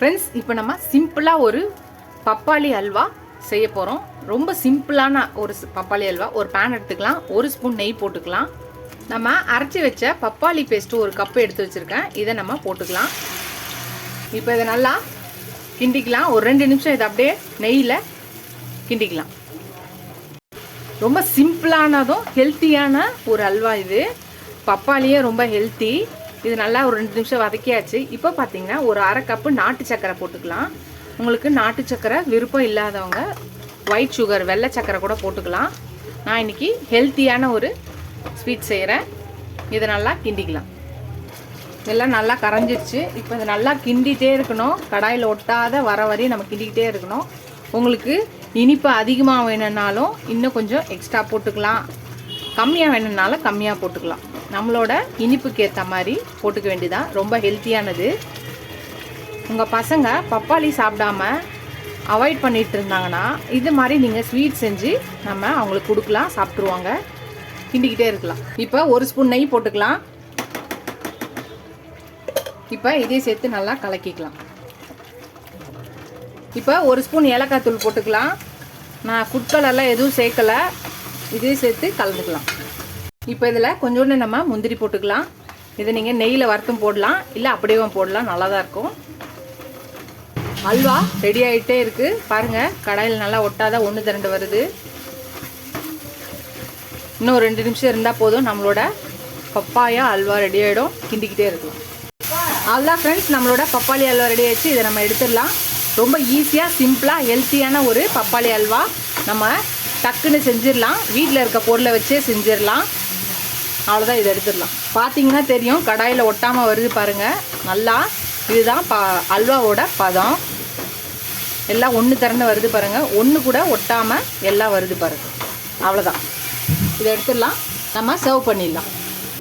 Friends, இப்போ நம்ம சிம்பிளாக ஒரு பப்பாளி அல்வா செய்ய போகிறோம். ரொம்ப சிம்பிளான ஒரு பப்பாளி அல்வா. ஒரு பேன் எடுத்துக்கலாம், 1 ஸ்பூன் நெய் போட்டுக்கலாம். நம்ம அரைச்சி வச்ச பப்பாளி பேஸ்ட்டு 1 கப் எடுத்து வச்சுருக்கேன். இதை நம்ம போட்டுக்கலாம். இப்போ இதை நல்லா கிண்டிக்கலாம். ஒரு 2 நிமிஷம் இதை அப்படியே நெய்யில் கிண்டிக்கலாம். ரொம்ப சிம்பிளானதும் ஹெல்த்தியான ஒரு அல்வா இது. பப்பாளியே ரொம்ப ஹெல்த்தி. இது நல்லா ஒரு 2 நிமிஷம் வதக்கியாச்சு. இப்போ பார்த்தீங்கன்னா ஒரு 1/2 கப்பு நாட்டு சக்கரை போட்டுக்கலாம். உங்களுக்கு நாட்டு சக்கரை விருப்பம் இல்லாதவங்க ஒயிட் சுகர் வெள்ளை சக்கரை கூட போட்டுக்கலாம். நான் இன்றைக்கி ஹெல்த்தியான ஒரு ஸ்வீட் செய்கிறேன். இதை நல்லா கிண்டிக்கலாம். இதெல்லாம் நல்லா கரைஞ்சிடுச்சு. இப்போ இதை நல்லா கிண்டிகிட்டே இருக்கணும். கடாயில் ஒட்டாத வர வரையும் நம்ம கிண்டிக்கிட்டே இருக்கணும். உங்களுக்கு இனிப்பு அதிகமாக வேணும்னாலும் இன்னும் கொஞ்சம் எக்ஸ்ட்ரா போட்டுக்கலாம். கம்மியாக வேணும்னாலும் கம்மியாக போட்டுக்கலாம். நம்மளோட இனிப்புக்கு ஏற்ற மாதிரி போட்டுக்க வேண்டியதான். ரொம்ப ஹெல்த்தியானது. உங்கள் பசங்க பப்பாளி சாப்பிடாம அவாய்ட் பண்ணிட்டு இருந்தாங்கன்னா இது மாதிரி நீங்கள் ஸ்வீட் செஞ்சு நம்ம அவங்களுக்கு கொடுக்கலாம், சாப்பிட்ருவாங்க. கிண்டிக்கிட்டே இருக்கலாம். இப்போ 1 ஸ்பூன் நெய் போட்டுக்கலாம். இப்போ இதே சேர்த்து நல்லா கலக்கிக்கலாம். இப்போ 1 ஸ்பூன் ஏலக்காய் தூள் போட்டுக்கலாம். நான் ஃபுட் கலர்லாம் எதுவும் சேர்க்கலை. இதே சேர்த்து கலந்துக்கலாம். இப்போ இதில் கொஞ்சோண்டு நம்ம முந்திரி போட்டுக்கலாம். இதை நீங்கள் நெய்யில் வறுத்தும் போடலாம், இல்லை அப்படியே போடலாம், நல்லா தான் இருக்கும். அல்வா ரெடி ஆகிட்டே இருக்குது. பாருங்கள், கடாயில் நல்லா ஒட்டாத 1-2 வருது. இன்னும் 2 நிமிஷம் இருந்தால் போதும். நம்மளோட பப்பாயா அல்வா ரெடி ஆகிடும். கிண்டிக்கிட்டே இருக்கலாம். அவ்வளோதான் ஃப்ரெண்ட்ஸ், நம்மளோட பப்பாளி அல்வா ரெடி ஆகிடுச்சு. இதை நம்ம எடுத்துடலாம். ரொம்ப ஈஸியாக சிம்பிளாக ஹெல்த்தியான ஒரு பப்பாளி அல்வா நம்ம டக்குன்னு செஞ்சிடலாம். வீட்டில் இருக்க பொருளை வச்சே செஞ்சிடலாம். அவ்வளோதான், இதை எடுத்துடலாம். பார்த்தீங்கன்னா தெரியும், கடாயில் ஒட்டாமல் வருது பாருங்கள். நல்லா இதுதான் அல்வாவோட பதம். எல்லாம் ஒன்று திறந்து வருது பாருங்கள். ஒன்று கூட ஒட்டாமல் எல்லாம் வருது பாருங்கள். அவ்வளோதான், இதை எடுத்துடலாம். நம்ம சர்வ் பண்ணிடலாம்.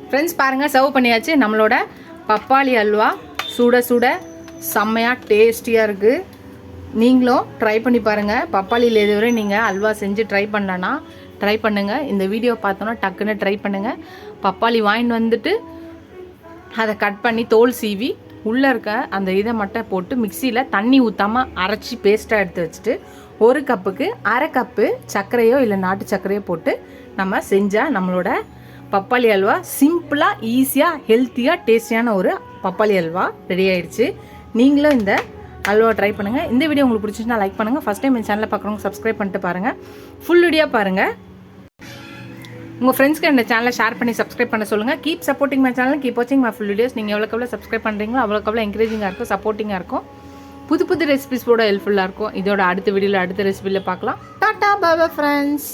ஃப்ரெண்ட்ஸ் பாருங்கள், சர்வ் பண்ணியாச்சு. நம்மளோட பப்பாளி அல்வா சுட சுட செம்மையாக டேஸ்டியாக இருக்குது. நீங்களும் ட்ரை பண்ணி பாருங்கள். பப்பாளியில் எதுவரை நீங்கள் அல்வா செஞ்சு ட்ரை பண்ணலன்னா ட்ரை பண்ணுங்கள். இந்த வீடியோ பார்த்தோன்னா டக்குன்னு ட்ரை பண்ணுங்கள். பப்பாளி வாங்கிட்டு வந்துட்டு அதை கட் பண்ணி தோல் சீவி உள்ளே இருக்க அந்த இதை மட்டும் போட்டு மிக்சியில் தண்ணி ஊற்றாமல் அரைச்சி பேஸ்ட்டாக எடுத்து வச்சுட்டு 1 கப்புக்கு 1/2 கப்பு சர்க்கரையோ இல்லை நாட்டு சர்க்கரையோ போட்டு நம்ம செஞ்சால் நம்மளோட பப்பாளி அல்வா சிம்பிளாக ஈஸியாக ஹெல்த்தியாக டேஸ்டியான ஒரு பப்பாளி அல்வா ரெடி ஆகிடுச்சு. நீங்களும் இந்த அல்வா ட்ரை பண்ணுங்கள். இந்த வீடியோ உங்களுக்கு பிடிச்சிச்சுன்னா லைக் பண்ணுங்கள். ஃபஸ்ட் டைம் இந்த சேனலில் பார்க்குறவங்க சப்ஸ்கிரைப் பண்ணிட்டு பாருங்கள். ஃபுல் வீடியோ பாருங்கள். உங்கள் ஃப்ரெண்ட்ஸ்க்கு இந்த சேனலை ஷேர் பண்ணி சப்ஸ்கிரைப் பண்ண சொல்லுங்கள். Keep supporting my channel, keep வாட்சிங் மை ஃபுல் வீடியோஸ். நீங்கள் எவ்வளோக்கு எவ்வளோ சப்ஸ்கிரைப் பண்ணுறீங்களோ அவ்வளோக்கு எவ்வளோ என்கரேஜிங்காக இருக்கும், சப்போர்ட்டிங்காக இருக்கும். புது ரெசிபிஸோட ஹெல்ப்ஃபுல்லாக இருக்கும். இதோட அடுத்த வீடியோவில் அடுத்த ரெசிபியில் பார்க்கலாம். Tata, bye bye friends.